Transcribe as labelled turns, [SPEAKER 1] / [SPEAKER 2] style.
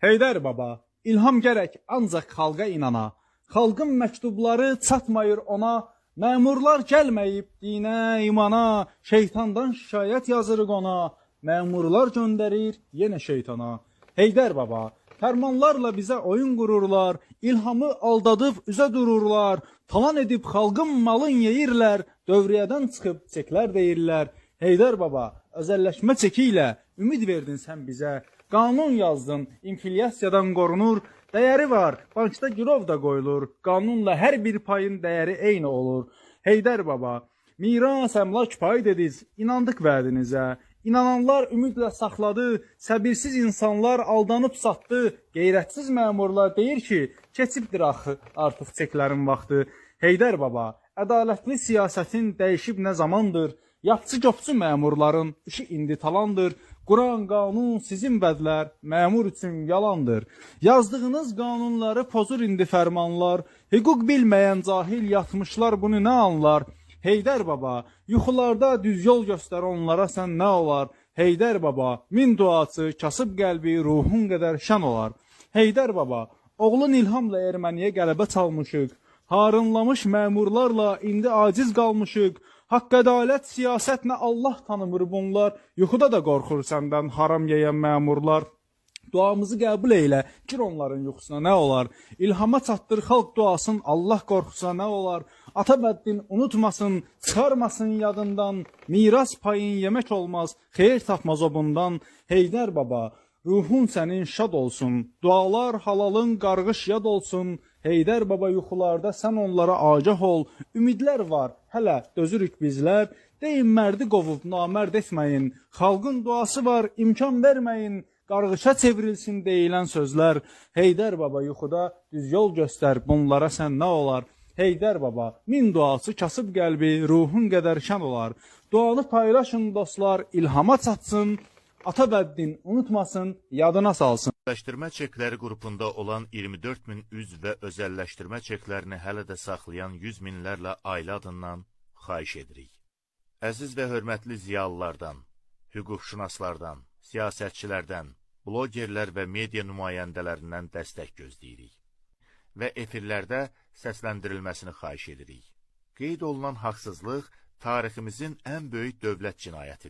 [SPEAKER 1] Heydər baba, ilham gərək ancaq xalqa inana. Xalqın məktubları çatmayır ona. Məmurlar gəlməyib dinə, imana. Şeytandan şikayət yazırıq ona. Məmurlar göndərir yenə şeytana. Heydər baba, fərmanlarla bizə oyun qururlar. İlhamı aldadıb üzə dururlar. Talan edib xalqın malın yeyirlər. Dövriyyədən çıxıb çeklər deyirlər. Heydər baba, özəlləşmə çeki ilə ümid verdin sən bizə. Qanun yazdın, inflyasiyadan qorunur. Dəyəri var, bankda girov da qoyulur. Qanunla hər bir payın dəyəri eyni olur. Heydər baba, miras əmlak pay dediz, inandıq vədinizə. İnananlar ümidlə saxladı, səbirsiz insanlar aldanıb satdı. Qeyrətsiz məmurlar deyir ki, keçibdir axı artıq çeklərin vaxtı. Heydər baba, ədalətli siyasətin dəyişib nə zamandır? Yapçı-qopçu məmurların işi indi talandır. Quran, qanun, sizin vədlər məmur üçün yalandır. Yazdığınız qanunları pozur indi fərmanlar. Hüquq bilməyən cahil yatmışlar bunu nə anlar? Heydər baba, yuxularda düz yol göstər onlara sən nə olar? Heydər baba, min duaçı, kasıb qəlbi, ruhun qədər şən olar. Heydər baba, oğlun ilhamla erməniyə qələbə çalmışıq. Harınlamış məmurlarla indi aciz qalmışıq. Haqq ədalət, siyasət nə Allah tanımır bunlar. Yuxuda da qorxur səndən haram yeyən məmurlar. Duamızı qəbul eylə, gir onların yuxusuna nə olar? İlhama çatdır xalq duasın, Allah qorxusuna nə olar? Ata bəddin unutmasın, çıxarmasın yadından. Miras payın yemək olmaz, xeyir tapmaz o bundan. Heydər baba, ruhun sənin şad olsun. Dualar halalın qarğış yad olsun. Heydər baba, yuxularda sən onlara agah ol. Ümidlər var, hələ dözürük bizlər. Deyin mərdi qovub namərd etməyin. Xalqın duası var, imkan verməyin. Qarğışa çevrilsin deyilən sözlər. Heydər baba, yuxuda düz yol göstər, bunlara sən nə olar? Heydər baba, min duası kasıb qəlbi, ruhun qədər şən olar. Duanı paylaşın dostlar, ilhama çatsın. Ata bəddin unutmasın, yadına salsın.
[SPEAKER 2] Özəlləşdirmə çekləri qrupunda olan 24 min üzv və özəlləşdirmə çeklərini hələ də saxlayan 100 minlərlə ailə adından xahiş edirik. Əziz və hörmətli ziyalılardan, hüquqşünaslardan, siyasətçilərdən, blogerlər və media nümayəndələrindən dəstək gözləyirik və efirlərdə səsləndirilməsini xahiş edirik. Qeyd olunan haqsızlıq tariximizin ən böyük dövlət cinayətidir.